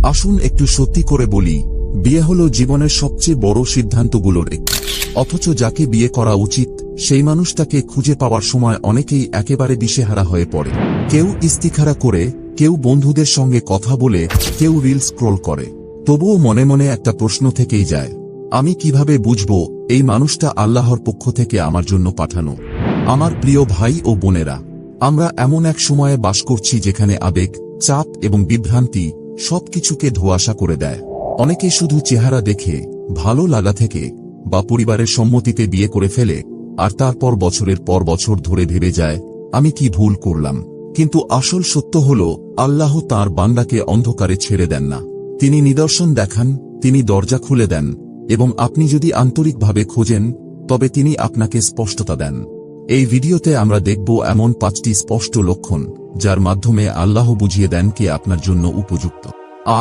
আসুন একটু সত্যি করে বলি, বিয়ে হলো জীবনের সবচেয়ে বড় সিদ্ধান্তগুলোর একটি। অথচ যাকে বিয়ে করা উচিত সেই মানুষটাকে খুঁজে পাওয়ার সময় অনেকেই একেবারে দিশেহারা হয়ে পড়ে। কেউ ইস্তিখারা করে, কেউ বন্ধুদের সঙ্গে কথা বলে, কেউ রিল স্ক্রল করে। তবুও মনে মনে একটা প্রশ্ন থেকেই যায়, আমি কিভাবে বুঝব এই মানুষটা আল্লাহর পক্ষ থেকে আমার জন্য পাঠানো? আমার প্রিয় ভাই ও বোনেরা, আমরা এমন এক সময়ে বাস করছি যেখানে আবেগ, চাপ এবং বিভ্রান্তি সবকিছুকে ধোঁয়াশা করে দেয়। অনেকে শুধু চেহারা দেখে, ভালো লাগা থেকে বা পরিবারের সম্মতিতে বিয়ে করে ফেলে, আর তারপর বছরের পর বছর ধরে ভেবে যায়, আমি কি ভুল করলাম? কিন্তু আসল সত্য হল, আল্লাহ তাঁর বান্দাকে অন্ধকারে ছেড়ে দেন না। তিনি নিদর্শন দেখান, তিনি দরজা খুলে দেন, এবং আপনি যদি আন্তরিকভাবে খোঁজেন তবে তিনি আপনাকে স্পষ্টতা দেন। এই ভিডিওতে আমরা দেখব এমন 5টি স্পষ্ট লক্ষণ যার মাধ্যমে আল্লাহ বুঝিয়ে দেন কে আপনার জন্য উপযুক্ত।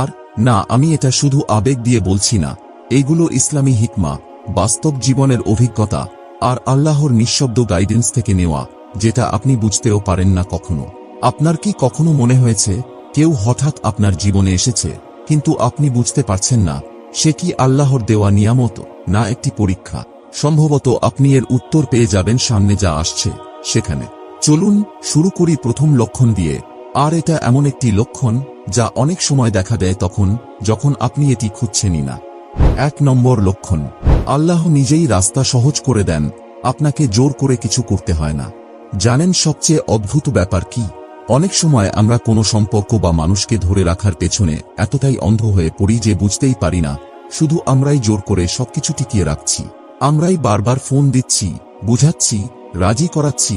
আর না, আমি এটা শুধু আবেগ দিয়ে বলছি না, এইগুলো ইসলামী হিকমা, বাস্তব জীবনের অভিজ্ঞতা আর আল্লাহর নিঃশব্দ গাইডেন্স থেকে নেওয়া, যেটা আপনি বুঝতেও পারেন না কখনো। আপনার কি কখনো মনে হয়েছে কেউ হঠাৎ আপনার জীবনে এসেছে, কিন্তু আপনি বুঝতে পারছেন না সে কি আল্লাহর দেওয়া নিয়ামত না একটি পরীক্ষা? সম্ভবত আপনি এর উত্তর পেয়ে যাবেন সামনে যা আসছে সেখানে। চলুন শুরু করি প্রথম লক্ষণ দিয়ে। আর এটা এমন একটি লক্ষণ যা অনেক সময় দেখা দেয় তখন যখন আপনি এটি খুঁজছেনই না। 1 নম্বর লক্ষণ, আল্লাহ নিজেই রাস্তা সহজ করে দেন, আপনাকে জোর করে কিছু করতে হয় না। জানেন সবচেয়ে অদ্ভুত ব্যাপার কি? অনেক সময় আমরা কোনো সম্পর্ক বা মানুষকে ধরে রাখার পেছনে এতটাই অন্ধ হয়ে পড়ি যে বুঝতেই পারি না শুধু আমরাই জোর করে সবকিছু টিকিয়ে রাখছি। আমরাই বারবার ফোন দিচ্ছি, বুঝাচ্ছি, রাজি করাচ্ছি,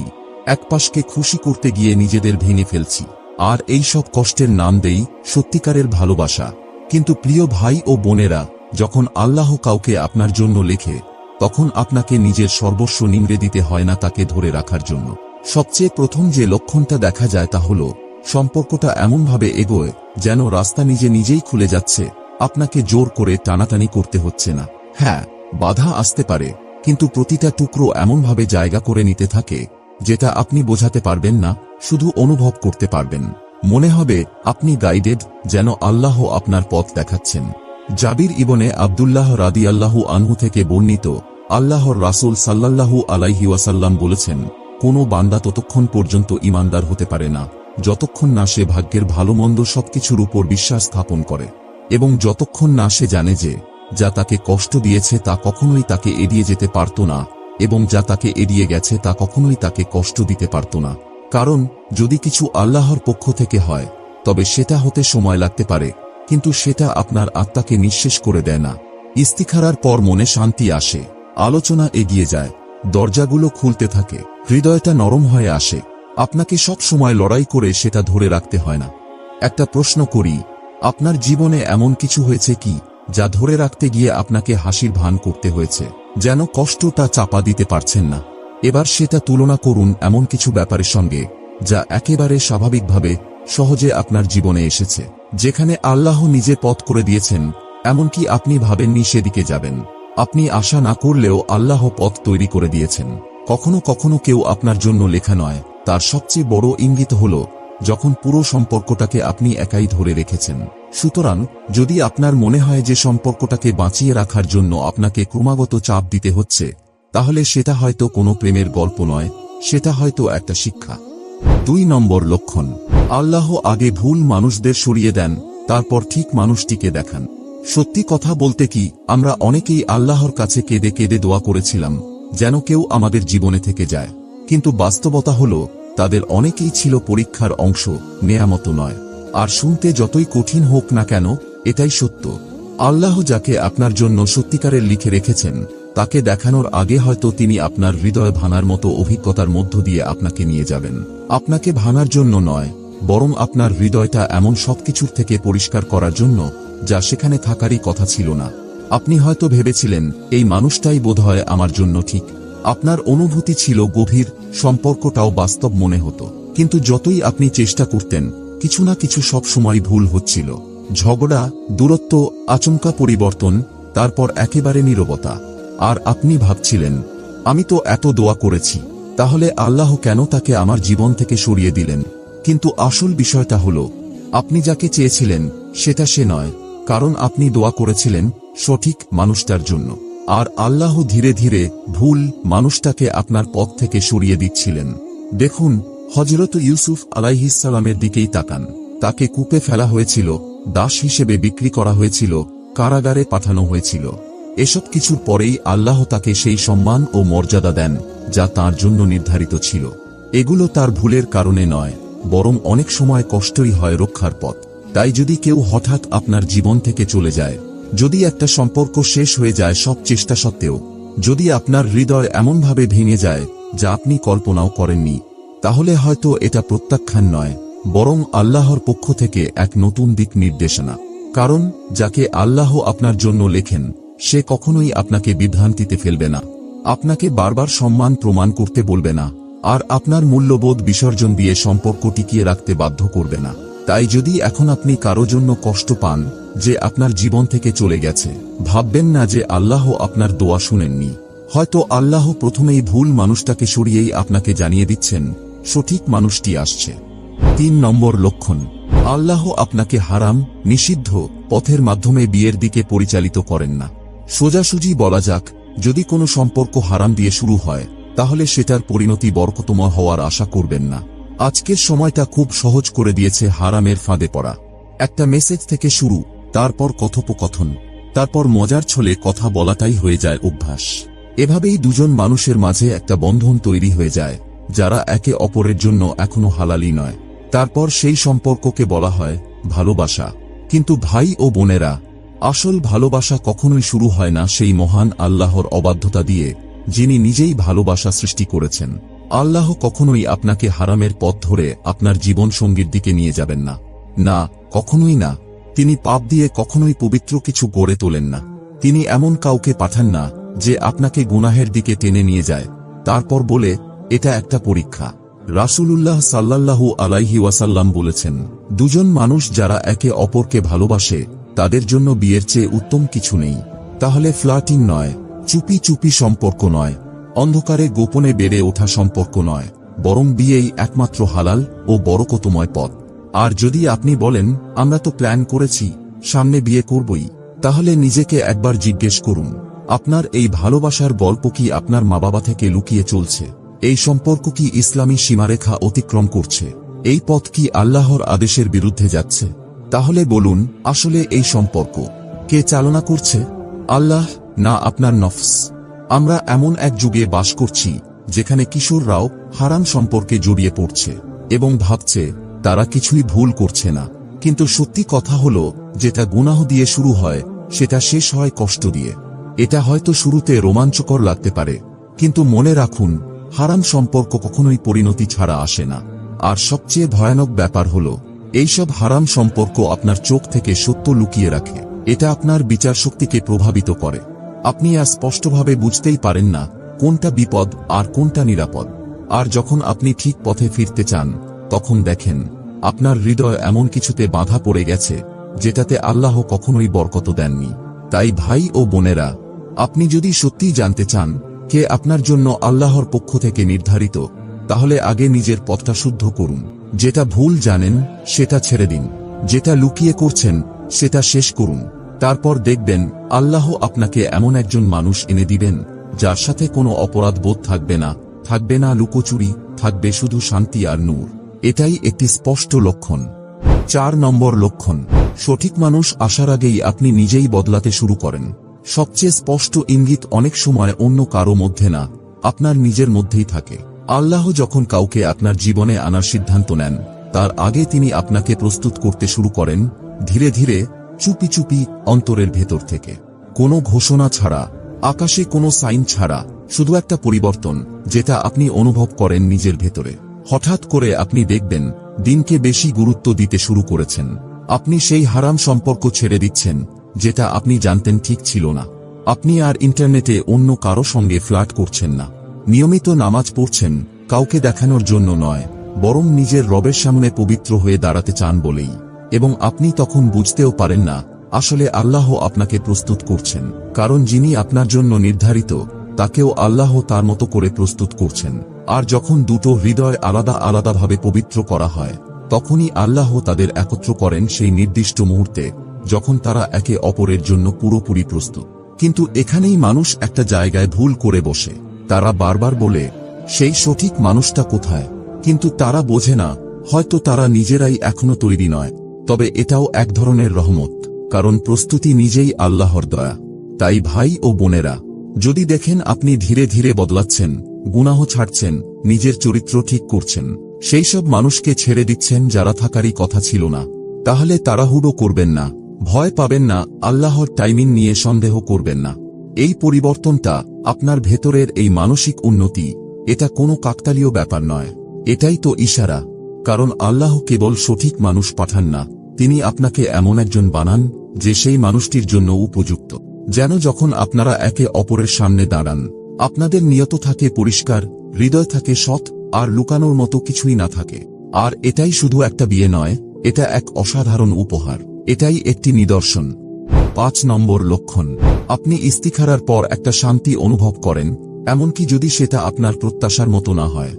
একপাশকে খুশি করতে গিয়ে নিজেদের ভেঙে ফেলছি। আর এই সব কষ্টের নাম দেই সত্যিকারের ভালোবাসা। কিন্তু প্রিয় ভাই ও বোনেরা, যখন আল্লাহ কাউকে আপনার জন্য লেখে, তখন আপনাকে নিজের সর্বস্ব নিংড়ে দিতে হয় না তাকে ধরে রাখার জন্য। সবচেয়ে প্রথম যে লক্ষণটা দেখা যায় তা হল, সম্পর্কটা এমনভাবে এগোয় যেন রাস্তা নিজে নিজেই খুলে যাচ্ছে, আপনাকে জোর করে টানাটানি করতে হচ্ছে না। হ্যাঁ, বাধা আসতে পারে, কিন্তু প্রতিটা টুকরো এমনভাবে জায়গা করে নিতে থাকে যেটা আপনি বোঝাতে পারবেন না, শুধু অনুভব করতে পারবেন। মনে হবে আপনি গাইডেড, যেন আল্লাহ আপনার পথ দেখাচ্ছেন। জাবির ইবনে আব্দুল্লাহ রাদিয়াল্লাহু আনহু থেকে বর্ণিত, আল্লাহর রাসূল সাল্লাল্লাহু আলাইহি ওয়াসাল্লাম বলেছেন, কোনো বান্দা ততক্ষণ পর্যন্ত ঈমানদার হতে পারে না যতক্ষণ না সে ভাগ্যের ভালো মন্দ সবকিছুর উপর বিশ্বাস স্থাপন করে, এবং যতক্ষণ না সে জানে যে যা তাকে কষ্ট দিয়েছে তা কখনোই তাকে এড়িয়ে যেতে পারত না, এবং যা তাকে এড়িয়ে গেছে তা কখনোই তাকে কষ্ট দিতে পারত না। কারণ যদি কিছু আল্লাহর পক্ষ থেকে হয় তবে সেটা হতে সময় লাগতে পারে, কিন্তু সেটা আপনার আত্মাকে নিঃশেষ করে দেয় না। ইস্তিখারার পর মনে শান্তি আসে, আলোচনা এগিয়ে যায়, দরজাগুলো খুলতে থাকে, হৃদয়টা নরম হয়ে আসে। আপনাকে সব সময় লড়াই করে সেটা ধরে রাখতে হয় না। একটা প্রশ্ন করি, আপনার জীবনে এমন কিছু হয়েছে কি যা ধরে রাখতে গিয়ে আপনাকে হাসির ভান করতে হয়েছে, যেন কষ্টটা চাপা দিতে পারছেন না? এবার সেটা তুলনা করুন এমন কিছু ব্যাপারের সঙ্গে যা একেবারে স্বাভাবিকভাবে সহজে আপনার জীবনে এসেছে, যেখানে আল্লাহ নিজে পথ করে দিয়েছেন, এমনকি আপনি ভাবেননি সেদিকে যাবেন। আপনি আশা না করলেও আল্লাহ পথ তৈরি করে দিয়েছেন। কখনো কখনো কেউ আপনার জন্য লেখা নয়, তার সবচেয়ে বড় ইঙ্গিত হল যখন পুরো সম্পর্কটাকে আপনি একাই ধরে রেখেছেন। সুতরাং যদি আপনার মনে হয় যে সম্পর্কটাকে বাঁচিয়ে রাখার জন্য আপনাকে ক্রমাগত চাপ দিতে হচ্ছে, তাহলে সেটা হয়তো কোনো প্রেমের গল্প নয়, সেটা হয়তো একটা শিক্ষা। 2 নম্বর লক্ষণ, আল্লাহ আগে ভুল মানুষদের সরিয়ে দেন, তারপর ঠিক মানুষটিকে দেখান। সত্যি কথা বলতে কি, আমরা অনেকেই আল্লাহর কাছে কেঁদে কেঁদে দোয়া করেছিলাম যেন কেউ আমাদের জীবনে থেকে যায়, কিন্তু বাস্তবতা হল তাদের অনেকেই ছিল পরীক্ষার অংশ, নেয়ামত নয়। আর শুনতে যতই কঠিন হোক না কেন, এটাই সত্য। আল্লাহ যাকে আপনার জন্য সত্যিকারের লিখে রেখেছেন তাকে দেখানোর আগে হয়তো তিনি আপনার হৃদয় ভাঙার মতো অভিজ্ঞতার মধ্য দিয়ে আপনাকে নিয়ে যাবেন। আপনাকে ভাঙার জন্য নয়, বরং আপনার হৃদয়টা এমন সবকিছুর থেকে পরিষ্কার করার জন্য যা সেখানে থাকারই কথা ছিল না। আপনি হয়তো ভেবেছিলেন এই মানুষটাই বোধহয় আমার জন্য ঠিক। আপনার অনুভূতি ছিল গভীর, সম্পর্কটাও বাস্তব মনে হতো, কিন্তু যতই আপনি চেষ্টা করতেন কিছু না কিছু সব সময় ভুল হচ্ছিল। ঝগড়া, দূরত্ব, আচমকা পরিবর্তন, তারপর একেবারে নীরবতা। আর আপনি ভাবছিলেন, আমি তো এত দোয়া করেছি, তাহলে আল্লাহ কেন তাকে আমার জীবন থেকে সরিয়ে দিলেন? কিন্তু আসল বিষয়টা হল, আপনি যাকে চেয়েছিলেন সেটা সে নয়, কারণ আপনি দোয়া করেছিলেন সঠিক মানুষটার জন্য, আর আল্লাহ ধীরে ধীরে ভুল মানুষটাকে আপনার পথ থেকে সরিয়ে দিচ্ছিলেন। দেখুন, হযরত ইউসুফ আলাইহিসসালামের দিকেই তাকান। তাকে কূপে ফেলা হয়েছিল, দাস হিসেবে বিক্রি করা হয়েছিল, কারাগারে পাঠানো হয়েছিল। এসব কিছুর পরেই আল্লাহ তাকে সেই সম্মান ও মর্যাদা দেন যা তার জন্য নির্ধারিত ছিল। এগুলো তার ভুলের কারণে নয়, বরং অনেক সময় কষ্টই হয় রক্ষার পথ। তাই যদি কেউ হঠাৎ আপনার জীবন থেকে চলে যায়, যদি একটা সম্পর্ক শেষ হয়ে যায় সব চেষ্টা সত্ত্বেও, যদি আপনার হৃদয় এমনভাবে ভেঙে যায় যা আপনি কল্পনাও করেননি, তাহলে হয়তো এটা প্রত্যাখ্যান নয়, বরং আল্লাহর পক্ষ থেকে এক নতুন দিক নির্দেশনা। কারণ যাকে আল্লাহ আপনার জন্য লেখেন সে কখনোই আপনাকে বিভ্রান্তিতে ফেলবে না, আপনাকে বারবার সম্মান প্রমাণ করতে বলবে না, আর আপনার মূল্যবোধ বিসর্জন দিয়ে সম্পর্ক টিকিয়ে রাখতে বাধ্য করবে না। তাই যদি এখন আপনি কারো জন্য কষ্ট পান যে আপনার জীবন থেকে চলে গেছে, ভাববেন না যে আল্লাহ আপনার দোয়া শুনেননি। হয়তো আল্লাহ প্রথমেই ভুল মানুষটাকে সরিয়েই আপনাকে জানিয়ে দিচ্ছেন সঠিক মানুষটি আসছে। 3 নম্বর লক্ষণ, আল্লাহ আপনাকে হারাম নিষিদ্ধ পথের মাধ্যমে বিয়ের দিকে পরিচালিত করেন না। সোজাসুজি বলা যাক, যদি কোনো সম্পর্ক হারাম দিয়ে শুরু হয় তাহলে সেটার পরিণতি বরকতময় হওয়ার আশা করবেন না। আজকের সময়টা খুব সহজ করে দিয়েছে হারামের ফাঁদে পড়া। একটা মেসেজ থেকে শুরু, তারপর কথোপকথন, তারপর মজার ছলে কথা বলাটাই হয়ে যায় অভ্যাস। এভাবেই দুজন মানুষের মাঝে একটা বন্ধন তৈরি হয়ে যায় যারা একে অপরের জন্য এখনো হালালি নয়। তারপর সেই সম্পর্ককে বলা হয় ভালোবাসা। কিন্তু ভাই ও বোনেরা, আসল ভালোবাসা কখনোই শুরু হয় না সেই মহান আল্লাহর অবাধ্যতা দিয়ে, যিনি নিজেই ভালোবাসা সৃষ্টি করেছেন। আল্লাহ কখনোই আপনাকে হারামের পথ ধরে আপনার জীবন সঙ্গীর দিকে নিয়ে যাবেন না, না, কখনোই না। তিনি পাপ দিয়ে কখনোই পবিত্র কিছু গড়ে তোলেন না। তিনি এমন কাউকে পাঠান না যে আপনাকে গুনাহের দিকে টেনে নিয়ে যায়, তারপর বলে এটা একটা পরীক্ষা। রাসূলুল্লাহ সাল্লাল্লাহু আলাইহি ওয়াসাল্লাম বলেছেন, দুজন মানুষ যারা একে অপরকে ভালোবাসে তাদের জন্য বিয়ের চেয়ে উত্তম কিছু নেই। তাহলে ফ্লার্টিং নয়, চুপি চুপি সম্পর্ক নয়, অন্ধকারে গোপনে বেড়ে ওঠা সম্পর্ক নয়, বরং বিয়েই একমাত্র হালাল ও বরকতময় পথ। আর যদি আপনি বলেন আমরা তো প্ল্যান করেছি, সামনে বিয়ে করবই, তাহলে নিজেকে একবার জিজ্ঞেস করুন, আপনার এই ভালোবাসার গল্প কি আপনার মা বাবা থেকে লুকিয়ে চলছে? এই সম্পর্ক কি ইসলামী সীমারেখা অতিক্রম করছে? এই পথ কি আল্লাহর আদেশের বিরুদ্ধে যাচ্ছে? তাহলে বলুন, আসলে এই সম্পর্ক কে চালনা করছে? আল্লাহ না আপনার নফস? আমরা এমন এক যুগে বাস করছি যেখানে কিশোররাও হারাম সম্পর্কে জড়িয়ে পড়ছে এবং ভাবছে তারা কিছুই ভুল করছে না। কিন্তু সত্যি কথা হলো, যেটা গুনাহ দিয়ে শুরু হয় সেটা শেষ হয় কষ্ট দিয়ে। এটা হয়তো শুরুতে রোমাঞ্চকর লাগতে পারে, কিন্তু মনে রাখুন, হারাম সম্পর্ক কখনোই পরিণতি ছাড়া আসে না। আর সবচেয়ে ভয়ানক ব্যাপার হলো, এইসব হারাম সম্পর্ক আপনার চোখ থেকে সত্য লুকিয়ে রাখে। এটা আপনার বিচার শক্তিকে প্রভাবিত করে। আপনি আর স্পষ্টভাবে বুঝতেই পারেন না কোনটা বিপদ আর কোনটা নিরাপদ। আর যখন আপনি ঠিক পথে ফিরতে চান, তখন দেখেন আপনার হৃদয় এমন কিছুতে বাঁধা পড়ে গেছে যেটাতে আল্লাহ কখনোই বরকত দেননি। তাই ভাই ও বোনেরা, আপনি যদি সত্যিই জানতে চান কে আপনার জন্য আল্লাহর পক্ষ থেকে নির্ধারিত, তাহলে আগে নিজের পথটা শুদ্ধ করুন। যেটা ভুল জানেন সেটা ছেড়ে দিন, যেটা লুকিয়ে করছেন সেটা শেষ করুন। তারপর দেখবেন আল্লাহ আপনাকে এমন একজন মানুষ এনে দিবেন যার সাথে কোনো অপরাধ বোধ থাকবে না, থাকবে না লুকোচুরি, থাকবে শুধু শান্তি আর নূর। এটাই একটি স্পষ্ট লক্ষণ। 4 নম্বর লক্ষণ, সঠিক মানুষ আসার আগেই আপনি নিজেই বদলাতে শুরু করেন। সবচেয়ে স্পষ্ট ইঙ্গিত অনেক সময় অন্য কারো মধ্যে না, আপনার নিজের মধ্যেই থাকে। আল্লাহ যখন কাউকে আপনার জীবনে আনার সিদ্ধান্ত নেন, তার আগে তিনি আপনাকে প্রস্তুত করতে শুরু করেন, ধীরে ধীরে, চুপি চুপি, অন্তরের ভেতর থেকে। কোনো ঘোষণা ছাড়া, আকাশে কোনো সাইন ছাড়া, শুধু একটা পরিবর্তন যেটা আপনি অনুভব করেন নিজের ভেতরে। হঠাৎ করে আপনি দেখবেন দিনকে বেশি গুরুত্ব দিতে শুরু করেছেন। আপনি সেই হারাম সম্পর্ক ছেড়ে দিচ্ছেন যেটা আপনি জানতেন ঠিক ছিল না। আপনি আর ইন্টারনেটে অন্য কারো সঙ্গে ফ্লার্ট করছেন না। নিয়মিত নামাজ পড়ছেন, কাউকে দেখানোর জন্য নয়, বরং নিজের রবের সামনে পবিত্র হয়ে দাঁড়াতে চান বলেই। এবং আপনি তখন বুঝতেও পারেন না আসলে আল্লাহ আপনাকে প্রস্তুত করছেন, কারণ যিনি আপনার জন্য নির্ধারিত তাকেও আল্লাহ তার মতো করে প্রস্তুত করছেন। আর যখন দুটো হৃদয় আলাদা আলাদাভাবে পবিত্র করা হয়, তখনই আল্লাহ তাদের একত্র করেন সেই নির্দিষ্ট মুহূর্তে, যখন তারা একে অপরের জন্য পুরোপুরি প্রস্তুত। কিন্তু এখানেই মানুষ একটা জায়গায় ভুল করে বসে। তারা বারবার বলে, সেই সঠিক মানুষটা কোথায়? কিন্তু তারা বোঝে না, হয়তো তারা নিজেরাই এখনো তৈরি নয়। তবে এটাও এক ধরনের রহমত, কারণ প্রস্তুতি নিজেই আল্লাহর দয়া। তাই ভাই ও বোনেরা, যদি দেখেন আপনি ধীরে ধীরে বদলাচ্ছেন, গুনাহ ছাড়ছেন, নিজের চরিত্র ঠিক করছেন, সেই সব মানুষকে ছেড়ে দিচ্ছেন যারা থাকারই কথা ছিল না, তাহলে তাড়াহুড়ো করবেন না, ভয় পাবেন না, আল্লাহর টাইমিং নিয়ে সন্দেহ করবেন না। এই পরিবর্তনটা, আপনার ভেতরের এই মানসিক উন্নতি, এটা কোনো কাকতালীয় ব্যাপার নয়। এটাই তো ইশারা। কারণ আল্লাহ কেবল সঠিক মানুষ পাঠান না, তিনি আপনাকে এমন একজন বানান যে সেই মানুষটির জন্য উপযুক্ত। যেন যখন আপনারা একে অপরের সামনে দাঁড়ান, আপনাদের নিয়ত থাকে পরিষ্কার, হৃদয় থাকে সৎ, আর লুকানোর মতো কিছুই না থাকে। আর এটাই শুধু একটা বিয়ে নয়, এটা এক অসাধারণ উপহার। এটাই একটি নিদর্শন। 5 নম্বর লক্ষণ, আপনি ইস্তিখারার পর একটা শান্তি অনুভব করেন, এমনকি যদি সেটা আপনার প্রত্যাশার মতো না হয়।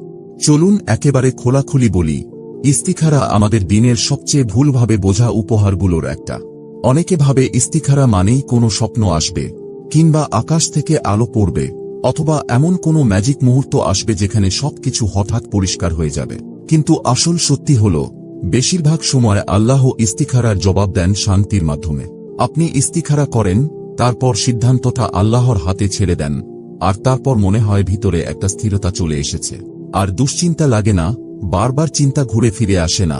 চলুন একেবারে খোলাখুলি বলি, ইস্তিখারা আমাদের দিনের সবচেয়ে ভুলভাবে বোঝা উপহারগুলোর একটা। অনেকে ভাবে ইস্তিখারা মানেই কোনো স্বপ্ন আসবে, কিংবা আকাশ থেকে আলো পড়বে, অথবা এমন কোনো ম্যাজিক মুহূর্ত আসবে যেখানে সবকিছু হঠাৎ পরিষ্কার হয়ে যাবে। কিন্তু আসল সত্যি হল, বেশিরভাগ সময় আল্লাহ ইস্তিখারার জবাব দেন শান্তির মাধ্যমে। আপনি ইস্তিখারা করেন, তারপর সিদ্ধান্তটা আল্লাহর হাতে ছেড়ে দেন, আর তারপর মনে হয় ভিতরে একটা স্থিরতা চলে এসেছে। আর দুশ্চিন্তা লাগে না, বারবার চিন্তা ঘুরে ফিরে আসে না,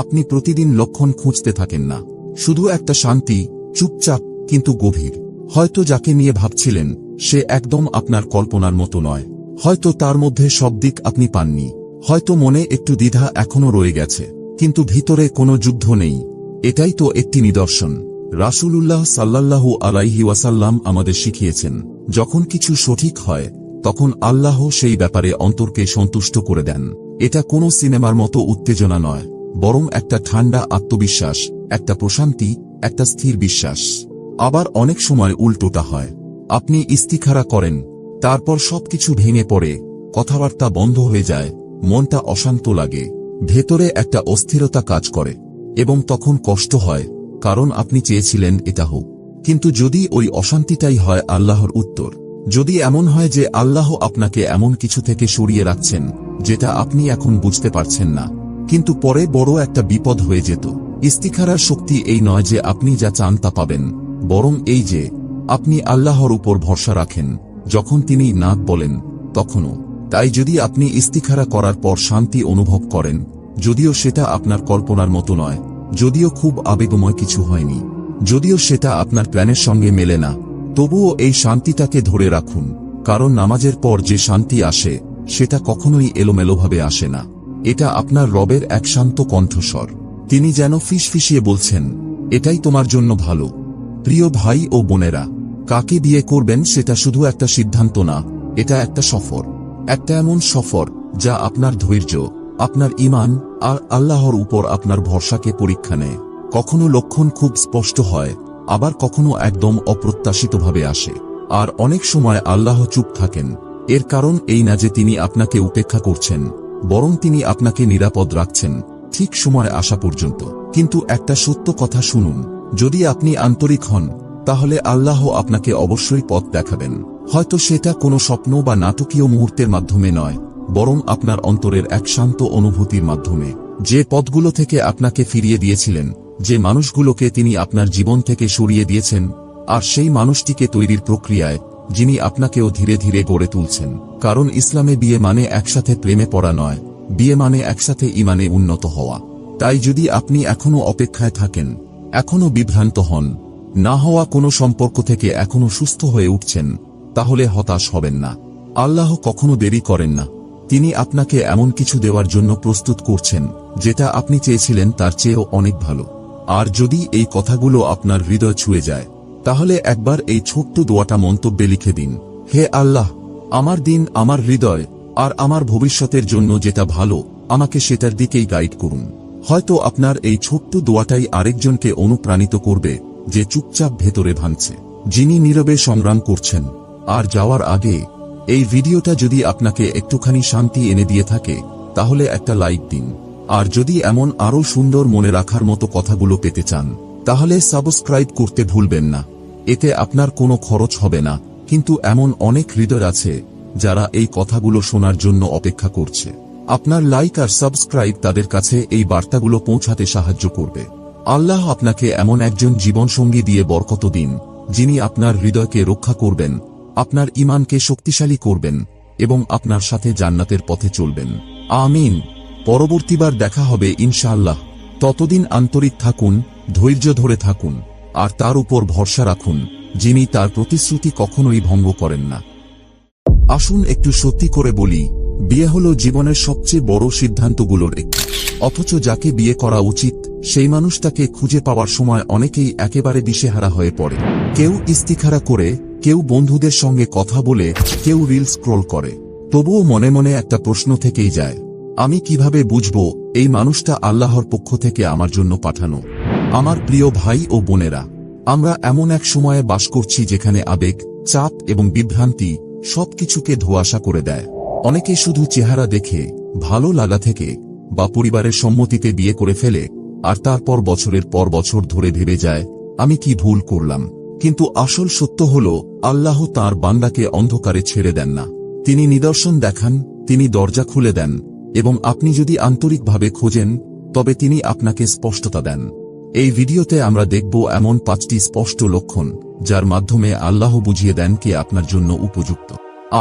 আপনি প্রতিদিন লক্ষণ খুঁজতে থাকেন না। শুধু একটা শান্তি, চুপচাপ কিন্তু গভীর। হয়তো যাকে নিয়ে ভাবছিলেন, সে একদম আপনার কল্পনার মতো নয়। হয়তো তার মধ্যে সব দিক আপনি পাননি। হয়তো মনে একটু দ্বিধা এখনো রয়ে গেছে, কিন্তু ভিতরে কোনো যুদ্ধ নেই। এটাই তো একটি নিদর্শন। রাসূলুল্লাহ সাল্লাল্লাহু আলাইহি ওয়াসাল্লাম আমাদের শিখিয়েছেন, যখন কিছু সঠিক হয়, তখন আল্লাহ সেই ব্যাপারে অন্তরকে সন্তুষ্ট করে দেন। এটা কোনো সিনেমার মতো উত্তেজনা নয়, বরং একটা ঠান্ডা আত্মবিশ্বাস, একটা প্রশান্তি, একটা স্থির বিশ্বাস। আবার অনেক সময় উল্টোটা হয়। আপনি ইস্তিখারা করেন, তারপর সবকিছু ভেঙে পড়ে, কথাবার্তা বন্ধ হয়ে যায়, মনটা অশান্ত লাগে, ভেতরে একটা অস্থিরতা কাজ করে, এবং তখন কষ্ট হয়, কারণ আপনি চেয়েছিলেন এটা হোক। কিন্তু যদি ওই অশান্তিটাই হয় আল্লাহর উত্তর, যদি এমন হয় যে আল্লাহ আপনাকে এমন কিছু থেকে সরিয়ে রাখছেন যেটা আপনি এখন বুঝতে পারছেন না, কিন্তু পরে বড় একটা বিপদ হয়ে যেত। ইস্তিখারার শক্তি এই নয় যে আপনি যা চান তা পাবেন, বরং এই যে আপনি আল্লাহর উপর ভরসা রাখেন, যখন তিনি না বলেন তখনও। তাই যদি আপনি ইস্তিখারা করার পর শান্তি অনুভব করেন, যদিও সেটা আপনার কল্পনার মতো নয়, যদিও খুব আবেগময় কিছু হয়নি, যদিও সেটা আপনার প্ল্যানের সঙ্গে মেলে না, তবুও এই শান্তিটাকে ধরে রাখুন। কারণ নামাজের পর যে শান্তি আসে, সেটা কখনোই এলোমেলোভাবে আসে না। এটা আপনার রবের এক শান্ত কণ্ঠস্বর। তিনি যেন ফিসফিসিয়ে বলছেন, এটাই তোমার জন্য ভালো। প্রিয় ভাই ও বোনেরা, কাকে বিয়ে করবেন সেটা শুধু একটা সিদ্ধান্ত না, এটা একটা সফর। একটা এমন সফর যা আপনার ধৈর্য, আপনার ঈমান আর আল্লাহর উপর আপনার ভরসাকে পরীক্ষা নেয়। কখনো লক্ষণ খুব স্পষ্ট হয়, আবার কখনো একদম অপ্রত্যাশিতভাবে আসে। আর অনেক সময় আল্লাহ চুপ থাকেন। এর কারণ এই না যে তিনি আপনাকে উপেক্ষা করছেন, বরং তিনি আপনাকে নিরাপদ রাখছেন, ঠিক সময় আসা পর্যন্ত। কিন্তু একটা সত্য কথা শুনুন, যদি আপনি আন্তরিক হন, তাহলে আল্লাহ আপনাকে অবশ্যই পথ দেখাবেন। হয়তো সেটা কোনো স্বপ্ন বা নাটকীয় মুহূর্তের মাধ্যমে নয়, বরং আপনার অন্তরের এক শান্ত অনুভূতির মাধ্যমে। যে পথগুলো থেকে আপনাকে ফিরিয়ে দিয়েছিলেন, যে মানুষগুলোকে তিনি আপনার জীবন থেকে সরিয়ে দিয়েছেন, আর সেই মানুষটিকে তৈরির প্রক্রিয়ায় যিনি আপনাকেও ধীরে ধীরে গড়ে তুলছেন। কারণ ইসলামে বিয়ে মানে একসাথে প্রেমে পড়া নয়, বিয়ে মানে একসাথে ঈমানে উন্নত হওয়া। তাই যদি আপনি এখনো অপেক্ষায় থাকেন, এখনো বিভ্রান্ত হন, না হওয়া কোনো সম্পর্ক থেকে এখনো সুস্থ হয়ে উঠছেন, তাহলে হতাশ হবেন না। আল্লাহ কখনো দেরি করেন না। তিনি আপনাকে এমন কিছু দেওয়ার জন্য প্রস্তুত করছেন যেটা আপনি চেয়েছিলেন তার চেয়েও অনেক ভালো। আর যদি এই কথাগুলো আপনার হৃদয় ছুঁয়ে যায়, তাহলে একবার এই ছোট্ট দোয়াটা মন্তব্যে লিখে দিন, হে আল্লাহ, আমার দিন, আমার হৃদয় আর আমার ভবিষ্যতের জন্য যেটা ভালো, আমাকে সেটার দিকেই গাইড করুন। হয়তো আপনার এই ছোট্ট দোয়াটাই আরেকজনকে অনুপ্রাণিত করবে, যে চুপচাপ ভেতরে ভাঙছে, যিনি নীরবে সংগ্রাম করছেন। আর যাওয়ার আগে, এই ভিডিওটা যদি আপনাকে একটুখানি শান্তি এনে দিয়ে থাকে, তাহলে একটা লাইক দিন। আর যদি এমন আরও সুন্দর মনে রাখার মতো কথাগুলো পেতে চান তাহলে সাবস্ক্রাইব করতে ভুলবেন না। এতে আপনার কোনো খরচ হবে না, কিন্তু এমন অনেক হৃদয় আছে যারা এই কথাগুলো শোনার জন্য অপেক্ষা করছে। আপনার লাইক আর সাবস্ক্রাইব তাদের কাছে এই বার্তাগুলো পৌঁছাতে সাহায্য করবে। আল্লাহ আপনাকে এমন একজন জীবনসঙ্গী দিয়ে বরকত দিন যিনি আপনার হৃদয়কে রক্ষা করবেন, আপনার ঈমানকে শক্তিশালী করবেন এবং আপনার সাথে জান্নাতের পথে চলবেন। আমিন। পরবর্তীবার দেখা হবে ইনশাআল্লাহ। ততদিন আন্তরিক থাকুন, ধৈর্য ধরে থাকুন আর তার উপর ভরসা রাখুন যিনি তার প্রতিশ্রুতি কখনোই ভঙ্গ করেন না। আসুন একটু সত্যি করে বলি, বিয়ে হলো জীবনের সবচেয়ে বড় সিদ্ধান্তগুলোর একটি। অথচ যাকে বিয়ে করা উচিত সেই মানুষটাকে খুঁজে পাওয়ার সময় অনেকেই একেবারে দিশেহারা হয়ে পড়ে। কেউ ইস্তিখারা করে, কেউ বন্ধুদের সঙ্গে কথা বলে, কেউ রিল স্ক্রল করে। তবুও মনে মনে একটা প্রশ্ন থেকেই যায়, আমি কিভাবে বুঝব এই মানুষটা আল্লাহর পক্ষ থেকে আমার জন্য পাঠানো? আমার প্রিয় ভাই ও বোনেরা, আমরা এমন এক সময়ে বাস করছি যেখানে আবেগ, চাপ এবং বিভ্রান্তি সবকিছুকে ধোঁয়াশা করে দেয়। অনেকে শুধু চেহারা দেখে, ভালো লাগা থেকে বা পরিবারের সম্মতিতে বিয়ে করে ফেলে, আর তারপর বছরের পর বছর ধরে ভেবে যায় আমি কি ভুল করলাম। কিন্তু আসল সত্য হল আল্লাহ তাঁর বান্দাকে অন্ধকারে ছেড়ে দেন না। তিনি নিদর্শন দেখান, তিনি দরজা খুলে দেন এবং আপনি যদি আন্তরিকভাবে খোঁজেন তবে তিনি আপনাকে স্পষ্টতা দেন। এই ভিডিওতে আমরা দেখব এমন 5টি স্পষ্ট লক্ষণ যার মাধ্যমে আল্লাহ বুঝিয়ে দেন কে আপনার জন্য উপযুক্ত।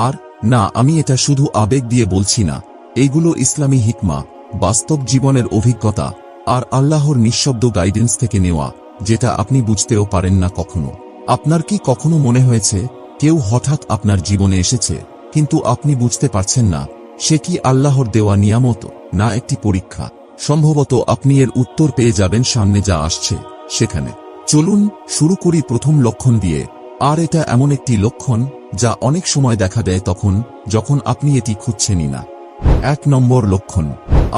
আর না, আমি এটা শুধু আবেগ দিয়ে বলছি না, এইগুলো ইসলামী হিকমা, বাস্তব জীবনের অভিজ্ঞতা আর আল্লাহর নিঃশব্দ গাইডেন্স থেকে নেওয়া, যেটা আপনি বুঝতেও পারেন না কখনো। আপনার কি কখনো মনে হয়েছে কেউ হঠাৎ আপনার জীবনে এসেছে কিন্তু আপনি বুঝতে পারছেন না সে কি আল্লাহর দেওয়া নিয়ামত না একটি পরীক্ষা? সম্ভবত আপনি এর উত্তর পেয়ে যাবেন সামনে যা আসছে সেখানে। চলুন শুরু করি প্রথম লক্ষণ দিয়ে। আর এটা এমন একটি লক্ষণ যা অনেক সময় দেখা দেয় তখন যখন আপনি এটি খুঁজছেনই না। 1 নম্বর লক্ষণ,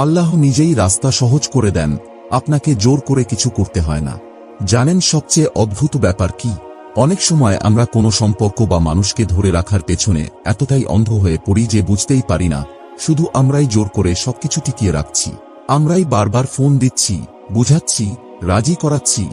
আল্লাহ নিজেই রাস্তা সহজ করে দেন, আপনাকে জোর করে কিছু করতে হয় না। জানেন সবচেয়ে অদ্ভুত ব্যাপার কি? অনেক সময় আমরা কোনো সম্পর্ক বা মানুষকে ধরে রাখার পেছনে এতটাই অন্ধ হয়ে পড়ি যে বুঝতেই পারি না শুধু আমরাই জোর করে সবকিছু টিকিয়ে রাখছি। আমরাই বারবার ফোন দিচ্ছি, বুঝাচ্ছি, রাজি করাচ্ছি,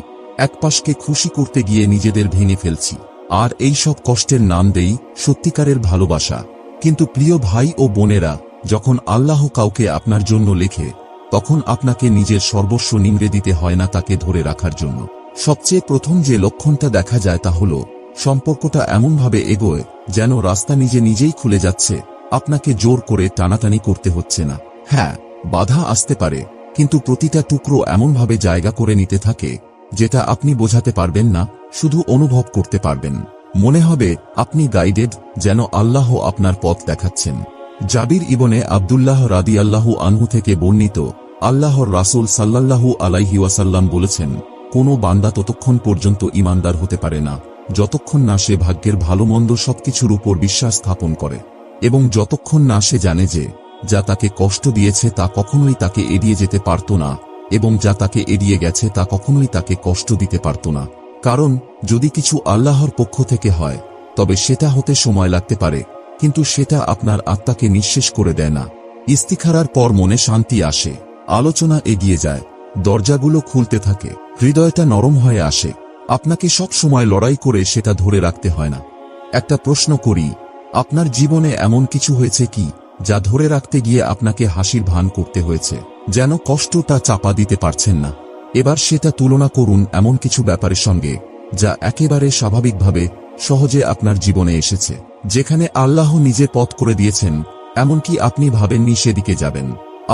একপাশকে খুশি করতে গিয়ে নিজেদের ভেঙে ফেলছি। আর এই সব কষ্টের নাম দেই সত্যিকারের ভালোবাসা। কিন্তু প্রিয় ভাই ও বোনেরা, যখন আল্লাহ কাউকে আপনার জন্য লেখে তখন আপনাকে নিজের সর্বস্ব নিংড়ে দিতে হয় না তাকে ধরে রাখার জন্য। সবচেয়ে প্রথম যে লক্ষণটা দেখা যায় তা হল সম্পর্কটা এমনভাবে এগোয় যেন রাস্তা নিজে নিজেই খুলে যাচ্ছে, আপনাকে জোর করে টানাটানি করতে হচ্ছে না। হ্যাঁ, বাধা আসতে পারে, কিন্তু প্রতিটা টুকরো এমনভাবে জায়গা করে নিতে থাকে যেটা আপনি বোঝাতে পারবেন না, শুধু অনুভব করতে পারবেন। মনে হবে আপনি গাইডেড, যেন আল্লাহ আপনার পথ দেখাচ্ছেন। জাবির ইবনে আব্দুল্লাহ রাদিয়াল্লাহু আনহু থেকে বর্ণিত, আল্লাহর রাসূল সাল্লাল্লাহু আলাইহি ওয়াসাল্লাম বলেছেন, কোনো বান্দা ততক্ষণ পর্যন্ত ঈমানদার হতে পারে না যতক্ষণ না সে ভাগ্যের ভালো মন্দ সবকিছুর উপর বিশ্বাস স্থাপন করে, এবং যতক্ষণ না সে জানে যে যা তাকে কষ্ট দিয়েছে তা কখনোই তাকে এড়িয়ে যেতে পারত না, এবং যা তাকে এড়িয়ে গেছে তা কখনোই তাকে কষ্ট দিতে পারত না। কারণ যদি কিছু আল্লাহর পক্ষ থেকে হয় তবে সেটা হতে সময় লাগতে পারে, কিন্তু সেটা আপনার আত্মাকে নিঃশেষ করে দেয় না। ইস্তিখারার পর মনে শান্তি আসে, আলোচনা এগিয়ে যায়, দরজাগুলো খুলতে থাকে, হৃদয়টা নরম হয়ে আসে। আপনাকে সব সময় লড়াই করে সেটা ধরে রাখতে হয় না। একটা প্রশ্ন করি, আপনার জীবনে এমন কিছু হয়েছে কি যা ধরে রাখতে গিয়ে আপনাকে হাসির ভান করতে হয়েছে, যেন কষ্টটা চাপা দিতে পারছেন না? এবার সেটা তুলনা করুন এমন কিছু ব্যাপারের সঙ্গে যা একেবারে স্বাভাবিকভাবে সহজে আপনার জীবনে এসেছে, যেখানে আল্লাহ নিজে পথ করে দিয়েছেন, এমনকি আপনি ভাবেননি সেদিকে যাবেন।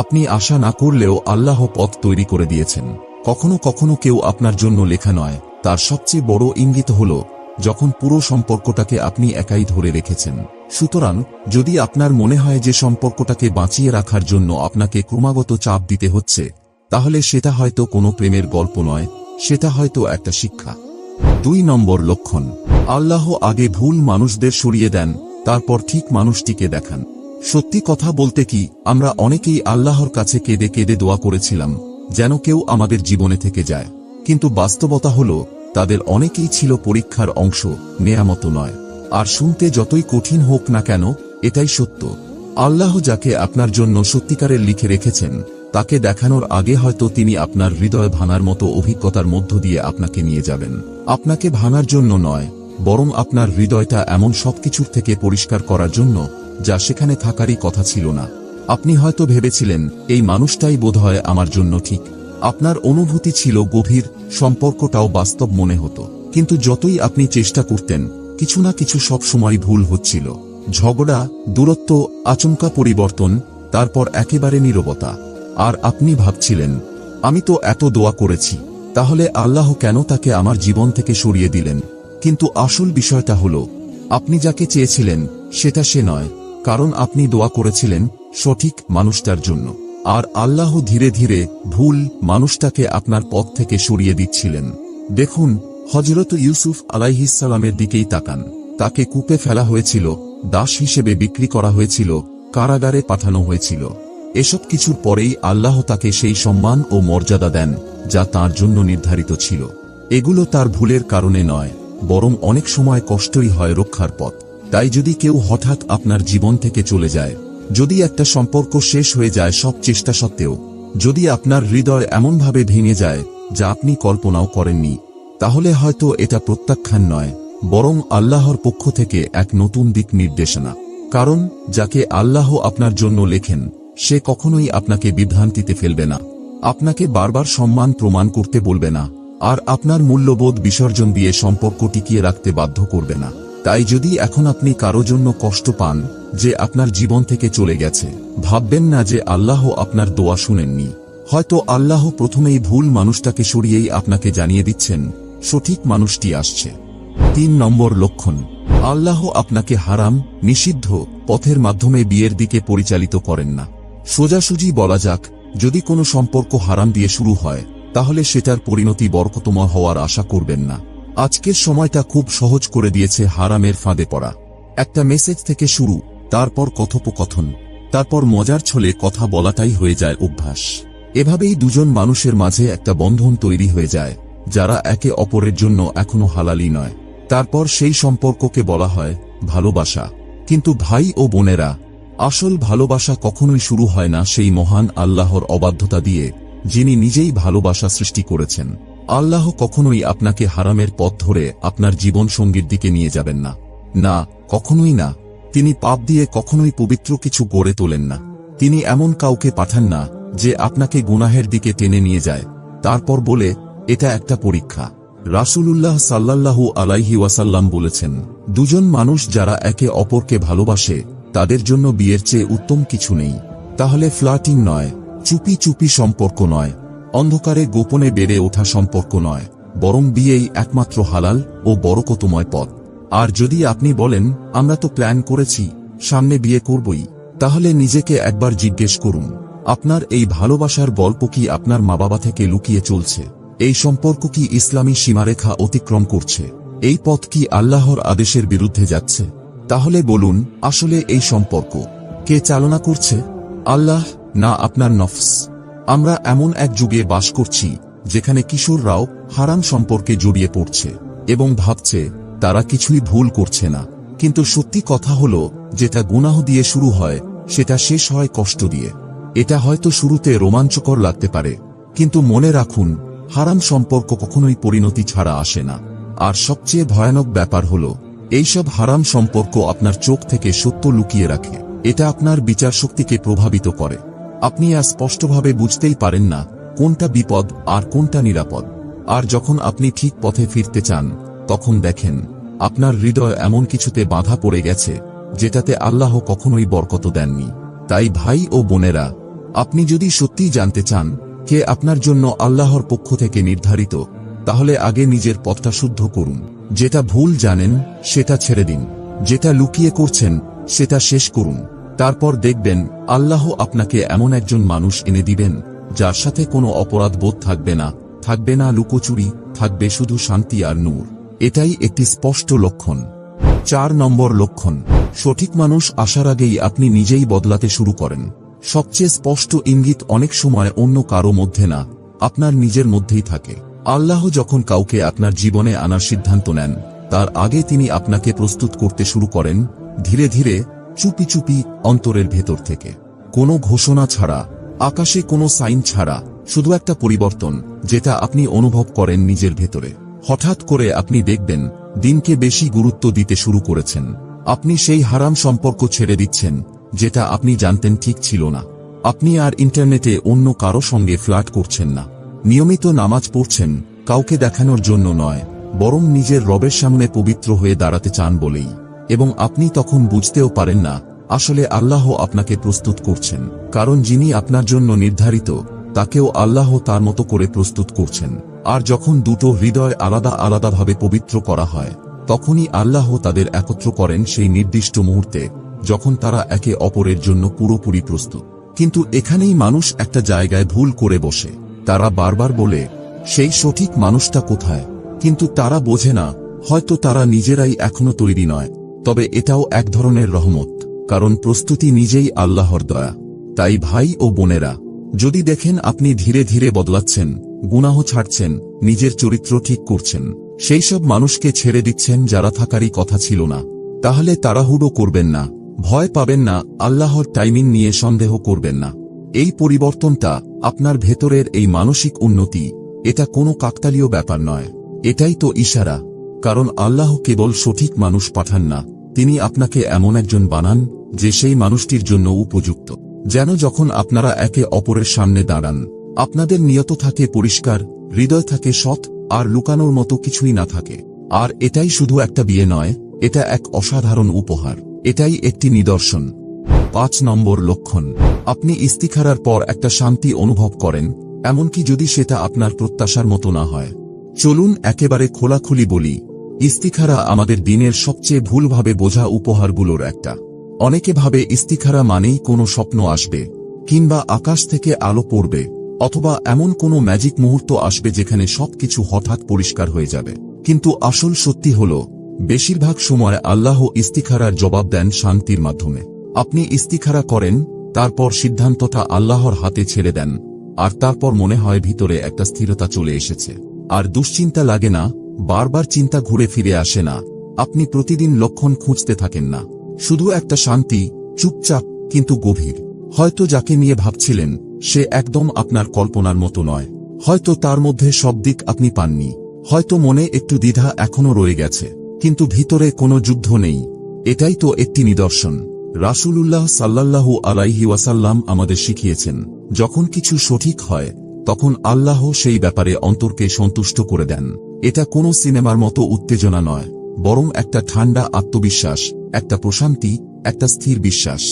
আপনি আশা না করলেও আল্লাহ পথ তৈরি করে দিয়েছেন। কখনো কখনো কেউ আপনার জন্য লেখা নয়, তার সবচেয়ে বড় ইঙ্গিত হল যখন পুরো সম্পর্কটাকে আপনি একাই ধরে রেখেছেন। সুতরাং যদি আপনার মনে হয় যে সম্পর্কটাকে বাঁচিয়ে রাখার জন্য আপনাকে ক্রমাগত চাপ দিতে হচ্ছে, তাহলে সেটা হয়তো কোনো প্রেমের গল্প নয়, সেটা হয়তো একটা শিক্ষা। 2 নম্বর লক্ষণ, আল্লাহ আগে ভুল মানুষদের সরিয়ে দেন, তারপর ঠিক মানুষটিকে দেখান। সত্যি কথা বলতে কি, আমরা অনেকেই আল্লাহর কাছে কেঁদে কেঁদে দোয়া করেছিলাম যেন কেউ আমাদের জীবনে থেকে যায়, কিন্তু বাস্তবতা হল তাদের অনেকেই ছিল পরীক্ষার অংশ, নেয়ামত নয়। আর শুনতে যতই কঠিন হোক না কেন, এটাই সত্য। আল্লাহ যাকে আপনার জন্য সত্যিকারের লিখে রেখেছেন তাকে দেখানোর আগে হয়তো তিনি আপনার হৃদয় ভাঙার মতো অভিজ্ঞতার মধ্য দিয়ে আপনাকে নিয়ে যাবেন। আপনাকে ভাঙার জন্য নয়, বরং আপনার হৃদয়টা এমন সবকিছুর থেকে পরিষ্কার করার জন্য যা সেখানে থাকারই কথা ছিল না। আপনি হয়তো ভেবেছিলেন এই মানুষটাই বোধহয় আমার জন্য ঠিক। আপনার অনুভূতি ছিল গভীর, সম্পর্কটাও বাস্তব মনে হতো। কিন্তু যতই আপনি চেষ্টা করতেন, কিছু না কিছু সব সময় ভুল হচ্ছিল। ঝগড়া, দূরত্ব, আচমকা পরিবর্তন, তারপর একেবারে নীরবতা। আর আপনি ভাবছিলেন, আমি তো এত দোয়া করেছি, তাহলে আল্লাহ কেন তাকে আমার জীবন থেকে সরিয়ে দিলেন? কিন্তু আসল বিষয়টা হলো, আপনি যাকে চেয়েছিলেন সেটা সে নয়, কারণ আপনি দোয়া করেছিলেন সঠিক মানুষটার জন্য। আর আল্লাহ ধীরে ধীরে ভুল মানুষটাকে আপনার পথ থেকে সরিয়ে দিচ্ছিলেন। দেখুন, হযরত ইউসুফ আলাইহিসসালামের দিকেই তাকান। তাকে কূপে ফেলা হয়েছিল, দাস হিসেবে বিক্রি করা হয়েছিল, কারাগারে পাঠানো হয়েছিল। এসব কিছুর পরেই আল্লাহ তাকে সেই সম্মান ও মর্যাদা দেন যা তার জন্য নির্ধারিত ছিল। এগুলো তার ভুলের কারণে নয়, বরং অনেক সময় কষ্টই হয় রক্ষার পথ। তাই যদি কেউ হঠাৎ আপনার জীবন থেকে চলে যায়, যদি একটা সম্পর্ক শেষ হয়ে যায় সব চেষ্টা সত্ত্বেও, যদি আপনার হৃদয় এমনভাবে ভেঙে যায় যা আপনি কল্পনাও করেননি, তাহলে হয়তো এটা প্রত্যাখ্যান নয়, বরং আল্লাহর পক্ষ থেকে এক নতুন দিক নির্দেশনা। কারণ যাকে আল্লাহ আপনার জন্য লেখেন, সে কখনোই আপনাকে বিভ্রান্তিতে ফেলবে না, আপনাকে বারবার সম্মান প্রমাণ করতে বলবে না, আর আপনার মূল্যবোধ বিসর্জন দিয়ে সম্পর্ক টিকিয়ে রাখতে বাধ্য করবে না। তাই যদি এখন আপনি কারো জন্য কষ্ট পান যে আপনার জীবন থেকে চলে গেছে, ভাববেন না যে আল্লাহ আপনার দোয়া শুনেননি। হয়তো আল্লাহ প্রথমেই ভুল মানুষটাকে সরিয়েই আপনাকে জানিয়ে দিচ্ছেন সঠিক মানুষটি আসছে। 3 নম্বর লক্ষণ, আল্লাহ আপনাকে হারাম, নিষিদ্ধ পথের মাধ্যমে বিয়ের দিকে পরিচালিত করেন না। সোজাসুজি বলা যাক, যদি কোনো সম্পর্ক হারাম দিয়ে শুরু হয়, তাহলে সেটার পরিণতি বরকতময় হওয়ার আশা করবেন না। আজকের সময়টা খুব সহজ করে দিয়েছে হারামের ফাঁদে পড়া। একটা মেসেজ থেকে শুরু, তারপর কথোপকথন, তারপর মজার ছলে কথা বলাটাই হয়ে যায় অভ্যাস। এভাবেই দুজন মানুষের মাঝে একটা বন্ধন তৈরি হয়ে যায়, যারা একে অপরের জন্য এখনো হালালি নয়। তারপর সেই সম্পর্ককে বলা হয় ভালোবাসা। কিন্তু ভাই ও বোনেরা, আসল ভালোবাসা কখনোই শুরু হয় না সেই মহান আল্লাহর অবাধ্যতা দিয়ে, যিনি নিজেই ভালোবাসা সৃষ্টি করেছেন। আল্লাহ কখনোই আপনাকে হারামের পথ ধরে আপনার জীবন সঙ্গীর দিকে নিয়ে যাবেন না, না, কখনোই না। তিনি পাপ দিয়ে কখনোই পবিত্র কিছু গড়ে তোলেন না। তিনি এমন কাউকে পাঠান না যে আপনাকে গুনাহের দিকে টেনে নিয়ে যায়, তারপর বলে এটা একটা পরীক্ষা। রাসূলুল্লাহ সাল্লাল্লাহু আলাইহি ওয়াসাল্লাম বলেছেন, দুজন মানুষ যারা একে অপরকে ভালোবাসে, তাদের জন্য বিয়ের চেয়ে উত্তম কিছু নেই। তাহলে ফ্লার্টিং নয়, চুপি চুপি সম্পর্ক নয়, অন্ধকারে গোপনে বেড়ে ওঠা সম্পর্ক নয়, বরং বিয়েই একমাত্র হালাল ও বরকতময় পথ। আর যদি আপনি বলেন, আমরা তো প্ল্যান করেছি, সামনে বিয়ে করবই, তাহলে নিজেকে একবার জিজ্ঞেস করুন, আপনার এই ভালোবাসার গল্প কি আপনার মা বাবা থেকে লুকিয়ে চলছে? এই সম্পর্ক কি ইসলামী সীমারেখা অতিক্রম করছে? এই পথ কি আল্লাহর আদেশের বিরুদ্ধে যাচ্ছে? তাহলে বলুন, আসলে এই সম্পর্ক কে চালনা করছে? আল্লাহ, না আপনার নফস? আমরা এমন এক যুগে বাস করছি যেখানে কিশোররাও হারাম সম্পর্কে জড়িয়ে পড়ছে এবং ভাবছে তারা কিছুই ভুল করছে না। কিন্তু সত্যি কথা হলো, যেটা গুনাহ দিয়ে শুরু হয় সেটা শেষ হয় কষ্ট দিয়ে। এটা হয়তো শুরুতে রোমাঞ্চকর লাগতে পারে, কিন্তু মনে রাখুন, হারাম সম্পর্ক কখনোই পরিণতি ছাড়া আসে না। আর সবচেয়ে ভয়ানক ব্যাপার হলো, এইসব হারাম সম্পর্ক আপনার চোখ থেকে সত্য লুকিয়ে রাখে। এটা আপনার বিচার শক্তিকে প্রভাবিত করে। আপনি স্পষ্টভাবে বুঝতেই পারেন না কোনটা বিপদ আর কোনটা নিরাপদ। আর যখন আপনি ঠিক পথে ফিরতে চান, তখন দেখেন আপনার হৃদয় এমন কিছুতে বাঁধা পড়ে গেছে যেটাতে আল্লাহ কখনোই বরকত দেননি। তাই ভাই ও বোনেরা, আপনি যদি সত্যিই জানতে চান কে আপনার জন্য আল্লাহর পক্ষ থেকে নির্ধারিত, তাহলে আগে নিজের পথটা শুদ্ধ করুন। যেটা ভুল জানেন সেটা ছেড়ে দিন, যেটা লুকিয়ে করছেন সেটা শেষ করুন। তারপর দেখবেন আল্লাহ আপনাকে এমন একজন মানুষ এনে দিবেন যার সাথে কোনো অপরাধ বোধ থাকবে না, থাকবে না লুকোচুরি, থাকবে শুধু শান্তি আর নূর। এটাই একটি স্পষ্ট লক্ষণ। 4 নম্বর লক্ষণ, সঠিক মানুষ আসার আগেই আপনি নিজেই বদলাতে শুরু করেন। সবচেয়ে স্পষ্ট ইঙ্গিত অনেক সময় অন্য কারো মধ্যে না, আপনার নিজের মধ্যেই থাকে। আল্লাহ যখন কাউকে আপনার জীবনে আনার সিদ্ধান্ত নেন, তার আগে তিনি আপনাকে প্রস্তুত করতে শুরু করেন, ধীরে ধীরে, চুপি চুপি, অন্তরের ভেতর থেকে। কোনো ঘোষণা ছাড়া, আকাশে কোনো সাইন ছাড়া, শুধু একটা পরিবর্তন যেটা আপনি অনুভব করেন নিজের ভেতরে। হঠাৎ করে আপনি দেখবেন দিনকে বেশি গুরুত্ব দিতে শুরু করেছেন। আপনি সেই হারাম সম্পর্ক ছেড়ে দিচ্ছেন যেটা আপনি জানতেন ঠিক ছিল না। আপনি আর ইন্টারনেটে অন্য কারো সঙ্গে ফ্লার্ট করছেন না। নিয়মিত নামাজ পড়ছেন, কাউকে দেখানোর জন্য নয়, বরং নিজের রবের সামনে পবিত্র হয়ে দাঁড়াতে চান বলেই। এবং আপনি তখন বুঝতেও পারেন না আসলে আল্লাহ আপনাকে প্রস্তুত করছেন, কারণ যিনি আপনার জন্য নির্ধারিত তাকেও আল্লাহ তার মতো করে প্রস্তুত করছেন। আর যখন দুটো হৃদয় আলাদা আলাদাভাবে পবিত্র করা হয়, তখনই আল্লাহ তাদের একত্র করেন সেই নির্দিষ্ট মুহূর্তে যখন তারা একে অপরের জন্য পুরোপুরি প্রস্তুত। কিন্তু এখানেই মানুষ একটা জায়গায় ভুল করে বসে। তারা বারবার বলে, সেই সঠিক মানুষটা কোথায়? কিন্তু তারা বোঝে না, হয়তো তারা নিজেরাই এখনো তৈরি নয়। তবে এটাও এক ধরনের রহমত, কারণ প্রস্তুতি নিজেই আল্লাহর দয়া। তাই ভাই ও বোনেরা, যদি দেখেন আপনি ধীরে ধীরে বদলাচ্ছেন, গুনাহ ছাড়ছেন, নিজের চরিত্র ঠিক করছেন, সেই সব মানুষকে ছেড়ে দিচ্ছেন যারা থাকারই কথা ছিল না, তাহলে তাড়াহুড়ো করবেন না, ভয় পাবেন না, আল্লাহর টাইমিং নিয়ে সন্দেহ করবেন না। এই পরিবর্তনটা, আপনার ভেতরের এই মানসিক উন্নতি, এটা কোনো কাকতালীয় ব্যাপার নয়, এটাই তো ইশারা। কারণ আল্লাহ কেবল সঠিক মানুষ পাঠান না, তিনি আপনাকে এমন একজন বানান যে সেই মানুষটির জন্য উপযুক্ত। যেন যখন আপনারা একে অপরের সামনে দাঁড়ান, আপনাদের নিয়ত থাকে পরিষ্কার, হৃদয় থাকে সৎ, আর লুকানোর মতো কিছুই না থাকে। আর এটাই শুধু একটা বিয়ে নয়, এটা এক অসাধারণ উপহার, এটাই একটি নিদর্শন। 5 নম্বর লক্ষণ, আপনি ইস্তিখারার পর একটা শান্তি অনুভব করেন, এমনকি যদি সেটা আপনার প্রত্যাশার মতো না হয়। চলুন একেবারে খোলাখুলি বলি, ইস্তিখারা আমাদের দিনের সবচেয়ে ভুলভাবে বোঝা উপহারগুলোর একটা। অনেকে ভাবে ইস্তিখারা মানেই কোনো স্বপ্ন আসবে, কিংবা আকাশ থেকে আলো পড়বে, অথবা এমন কোনো ম্যাজিক মুহূর্ত আসবে যেখানে সবকিছু হঠাৎ পরিষ্কার হয়ে যাবে। কিন্তু আসল সত্যি হল, বেশিরভাগ সময় আল্লাহ ইস্তিখারার জবাব দেন শান্তির মাধ্যমে। আপনি ইস্তিখারা করেন, তারপর সিদ্ধান্তটা আল্লাহর হাতে ছেড়ে দেন, আর তারপর মনে হয় ভিতরে একটা স্থিরতা চলে এসেছে। আর দুশ্চিন্তা লাগে না, বারবার চিন্তা ঘুরে ফিরে আসে না, আপনি প্রতিদিন লক্ষণ খুঁজতে থাকেন না। শুধু একটা শান্তি, চুপচাপ কিন্তু গভীর। হয়তো যাকে নিয়ে ভাবছিলেন সে একদম আপনার কল্পনার মতো নয়, হয়তো তার মধ্যে সব দিক আপনি পাননি, হয়তো মনে একটু দ্বিধা এখনো রয়ে গেছে, কিন্তু ভিতরে কোনো যুদ্ধ নেই। এটাই তো একটি নিদর্শন। রাসূলুল্লাহ সাল্লাল্লাহু আলাইহি ওয়াসাল্লাম আমাদের শিখিয়েছেন, যখন কিছু সঠিক হয় তখন আল্লাহ সেই ব্যাপারে অন্তরকে সন্তুষ্ট করে দেন। এটা কোনো সিনেমার মতো উত্তেজনা নয়, বরং একটা ঠান্ডা আত্মবিশ্বাস, একটা প্রশান্তি, একটা স্থির বিশ্বাস।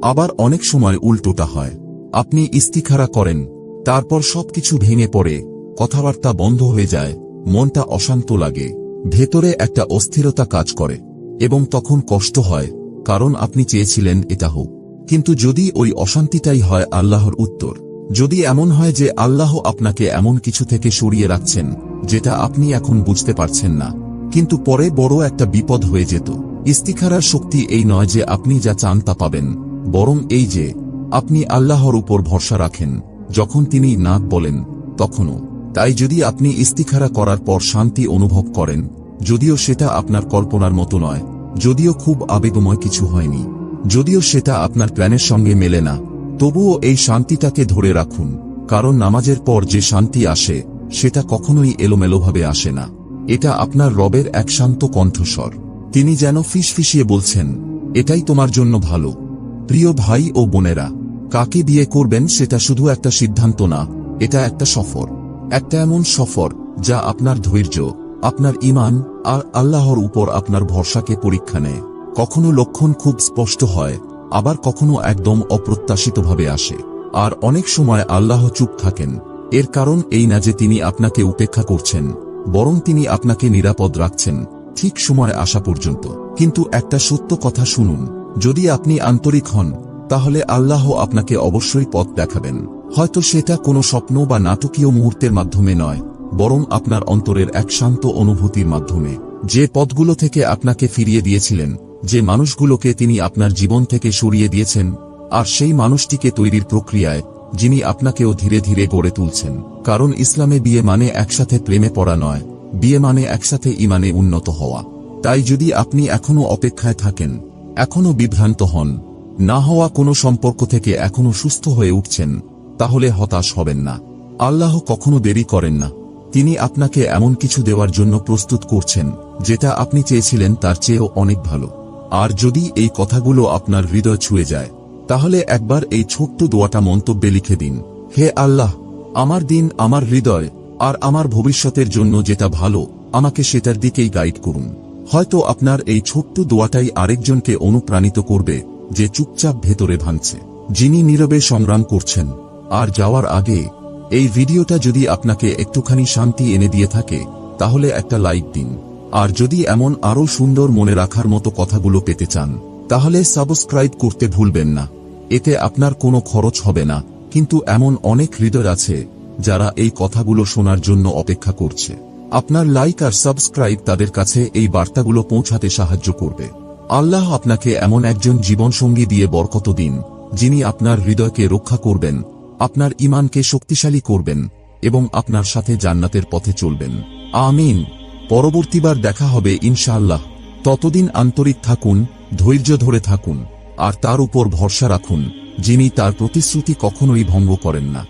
আবার অনেক সময় উল্টোটা হয়, আপনি ইস্তিখারা করেন, তারপর সবকিছু ভেঙে পড়ে, কথাবার্তা বন্ধ হয়ে যায়, মনটা অশান্ত লাগে, ভেতরে একটা অস্থিরতা কাজ করে, এবং তখন কষ্ট হয়, কারণ আপনি চেয়েছিলেন এটা হোক। কিন্তু যদি ওই অশান্তিটাই হয় আল্লাহর উত্তর, যদি এমন হয় যে আল্লাহ আপনাকে এমন কিছু থেকে সরিয়ে রাখছেন যেটা আপনি এখন বুঝতে পারছেন না, কিন্তু পরে বড় একটা বিপদ হয়ে যেত। ইস্তিখারার শক্তি এই নয় যে আপনি যা চান তা পাবেন, বরং এই যে আপনি আল্লাহর উপর ভরসা রাখেন, যখন তিনি না বলেন তখনও। তাই যদি আপনি ইস্তিখারা করার পর শান্তি অনুভব করেন, যদিও সেটা আপনার কল্পনার মতো নয়, যদিও খুব আবেগময় কিছু হয়নি, যদিও সেটা আপনার প্ল্যানের সঙ্গে মেলে না, তবুও এই শান্তিটাকে ধরে রাখুন। কারণ নামাজের পর যে শান্তি আসে সেটা কখনোই এলোমেলোভাবে আসে না। এটা আপনার রবের এক শান্ত কণ্ঠস্বর, তিনি যেন ফিসফিসিয়ে বলছেন, এটাই তোমার জন্য ভালো। প্রিয় ভাই ও বোনেরা, কাকে বিয়ে করবেন সেটা শুধু একটা সিদ্ধান্ত না, এটা একটা সফর। একটা এমন সফর যা আপনার ধৈর্য, আপনার ঈমান আর আল্লাহর উপর আপনার ভরসাকে পরীক্ষা নেয়। কখনো লক্ষণ খুব স্পষ্ট হয়, আবার কখনো একদম অপ্রত্যাশিতভাবে আসে। আর অনেক সময় আল্লাহ চুপ থাকেন। এর কারণ এই না যে তিনি আপনাকে উপেক্ষা করছেন, বরং তিনি আপনাকে নিরাপদ রাখছেন ঠিক সময় আসা পর্যন্ত। কিন্তু একটা সত্য কথা শুনুন, যদি আপনি আন্তরিক হন, তাহলে আল্লাহ আপনাকে অবশ্যই পথ দেখাবেন। হয়তো সেটা কোনো স্বপ্ন বা নাটকীয় মুহূর্তের মাধ্যমে নয়, বরং আপনার অন্তরের এক শান্ত অনুভূতির মাধ্যমে। যে পথগুলো থেকে আপনাকে ফিরিয়ে দিয়েছিলেন, যে মানুষগুলোকে তিনি আপনার জীবন থেকে সরিয়ে দিয়েছেন, আর সেই মানুষটিকে তৈরির প্রক্রিয়ায় যিনি আপনাকেও ধীরে ধীরে গড়ে তুলছেন। কারণ ইসলামে বিয়ে মানে একসাথে প্রেমে পড়া নয়, বিয়ে মানে একসাথে ঈমানে উন্নত হওয়া। তাই যদি আপনি এখনো অপেক্ষায় থাকেন, এখনো বিভ্রান্ত হন, না হওয়া কোনো সম্পর্ক থেকে এখনো সুস্থ হয়ে উঠছেন, তাহলে হতাশ হবেন না। আল্লাহ কখনো দেরি করেন না। তিনি আপনাকে এমন কিছু দেওয়ার জন্য প্রস্তুত করছেন যেটা আপনি চেয়েছিলেন তার চেয়েও অনেক ভালো। আর যদি এই কথাগুলো আপনার হৃদয় ছুঁয়ে যায়, তাহলে একবার এই ছোট্ট দোয়াটা মন্তব্যে লিখে দিন, হে আল্লাহ, আমার দিন, আমার হৃদয় আর আমার ভবিষ্যতের জন্য যেটা ভালো, আমাকে সেটার দিকেই গাইড করুন। হয়তো আপনার এই ছোট্ট দোয়াটাই আরেকজনকে অনুপ্রাণিত করবে যে চুপচাপ ভেতরে ভাঙছে, যিনি নীরবে সংগ্রাম করছেন। আর যাওয়ার আগে এই ভিডিওটা যদি আপনাকে একটুখানি শান্তি এনে দিয়ে থাকে, তাহলে একটা লাইক দিন। আর যদি এমন আরো সুন্দর মনে রাখার মতো কথাগুলো পেতে চান, তাহলে সাবস্ক্রাইব করতে ভুলবেন না। এতে আপনার কোনো খরচ হবে না, কিন্তু এমন অনেক হৃদয় আছে যারা এই কথাগুলো শোনার জন্য অপেক্ষা করছে। আপনার লাইক আর সাবস্ক্রাইব তাদের কাছে এই বার্তাগুলো পৌঁছাতে সাহায্য করবে। আল্লাহ আপনাকে এমন একজন জীবনসঙ্গী দিয়ে বরকত দিন, যিনি আপনার হৃদয়কে রক্ষা করবেন, আপনার ঈমানকে শক্তিশালী করবেন এবং আপনার সাথে জান্নাতের পথে চলবেন। আমিন। পরবর্তীবার দেখা হবে ইনশাআল্লাহ। ততদিন আন্তরিক থাকুন, ধৈর্য ধরে থাকুন আর তার উপর ভরসা রাখুন, যিনি তার প্রতিশ্রুতি কখনোই ভঙ্গ করেন না।